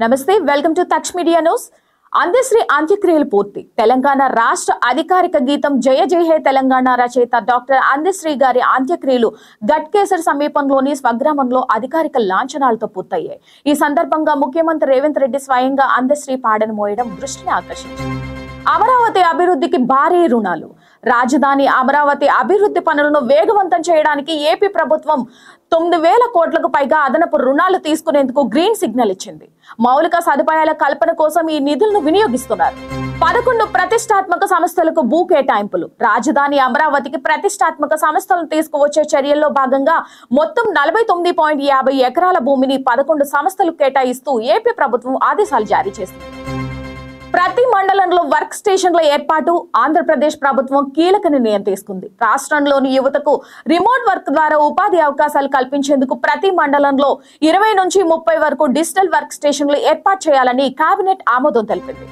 నమస్తే, welcome to Taksh media news. Andasri అంత్యక్రియలు పూర్తి. తెలంగాణ రాష్ట్ర అధికారిక గీతం జయ జయ హే తెలంగాణ రచయిత డాక్టర్ అందశ్రీ గారి అంత్యక్రియలు గట్కేసర్ సమీపంలోని స్వగ్రామంలో అధికారిక లాంఛనాలతో పూర్తయ్యాయి. ఈ సందర్భంగా ముఖ్యమంత్రి రేవంత్ రెడ్డి స్వయంగా అందశ్రీ పాడను మోయడం దృష్టిని ఆకర్షించింది. అమరావతి అభివృద్ధికి భారీ రుణాలు. రాజధాని అమరావతి అభివృద్ధి పనులను వేగవంతం చేయడానికి ఏపీ ప్రభుత్వం 9,000 కోట్లకు పైగా అదనపు రుణాలు తీసుకునేందుకు గ్రీన్ సిగ్నల్ ఇచ్చింది. మౌలిక సదుపాయాల కల్పన కోసం ఈ నిధులను వినియోగిస్తున్నారు. 11 ప్రతిష్టాత్మక సంస్థలకు భూ కేటాయింపులు. రాజధాని అమరావతికి ప్రతిష్టాత్మక సంస్థలను తీసుకువచ్చే చర్యల్లో భాగంగా మొత్తం 49.50 ఎకరాల భూమిని 11 సంస్థలకు కేటాయిస్తూ ఏపీ ప్రభుత్వం ఆదేశాలు జారీ చేసింది. ప్రతి మండలంలో వర్క్ స్టేషన్ల ఏర్పాటు. ఆంధ్రప్రదేశ్ ప్రభుత్వం కీలక నిర్ణయం తీసుకుంది. రాష్ట్రంలోని యువతకు రిమోట్ వర్క్ ద్వారా ఉపాధి అవకాశాలు కల్పించేందుకు ప్రతి మండలంలో 20 నుంచి 30 వరకు డిజిటల్ వర్క్ స్టేషన్లు ఏర్పాటు చేయాలని కేబినెట్ ఆమోదం తెలిపింది.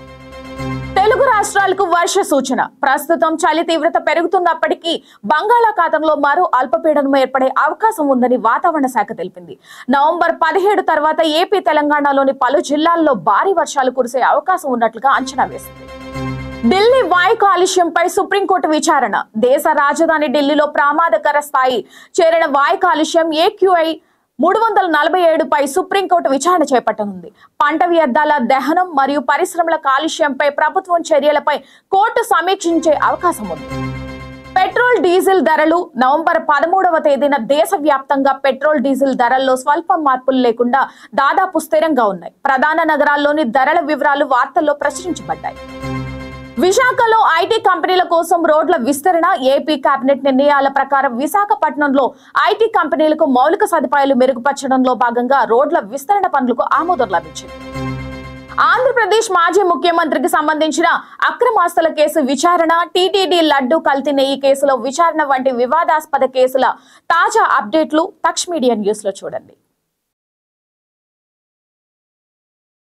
తెలుగు రాష్ట్రాలకు వర్ష సూచన. ప్రస్తుతం చలి తీవ్రత పెరుగుతున్నప్పటికీ బంగాళాఖాతంలో మరో అల్పపీడనం ఏర్పడే అవకాశం ఉందని వాతావరణ శాఖ తెలిపింది. నవంబర్ 17 తర్వాత ఏపీ, తెలంగాణలోని పలు జిల్లాల్లో భారీ వర్షాలు కురిసే అవకాశం ఉన్నట్లుగా అంచనా వేసింది. ఢిల్లీ వాయు కాలుష్యంపై సుప్రీంకోర్టు విచారణ. దేశ రాజధాని ఢిల్లీలో ప్రమాదకర స్థాయి చేరిన వాయు కాలుష్యం AQI 347పై సుప్రీంకోర్టు విచారణ చేపట్టనుంది. పంట వ్యర్థాల దహనం మరియు పరిశ్రమల కాలుష్యంపై ప్రభుత్వం చర్యలపై కోర్టు సమీక్షించే అవకాశం ఉంది. పెట్రోల్, డీజిల్ ధరలు. నవంబర్ 13వ తేదీన దేశవ్యాప్తంగా పెట్రోల్, డీజిల్ ధరల్లో స్వల్ప మార్పులు లేకుండా దాదాపు స్థిరంగా ఉన్నాయి. ప్రధాన నగరాల్లోని ధరల వివరాలు వార్తల్లో ప్రచురించబడ్డాయి. విశాఖలో ఐటీ కంపెనీల కోసం రోడ్ల విస్తరణ. ఏపీ కేబినెట్ నిర్ణయాల ప్రకారం విశాఖపట్నంలో ఐటీ కంపెనీలకు మౌలిక సదుపాయాలు మెరుగుపరచడంలో భాగంగా రోడ్ల విస్తరణ పనులకు ఆమోదం లభించింది. ఆంధ్రప్రదేశ్ మాజీ ముఖ్యమంత్రికి సంబంధించిన అక్రమాస్తుల కేసు విచారణ. టీటీడీ లడ్డు కల్తీ నెయ్యి కేసులో విచారణ వంటి వివాదాస్పద కేసుల తాజా అప్డేట్లు తక్ష్ మీడియా న్యూస్ లో చూడండి.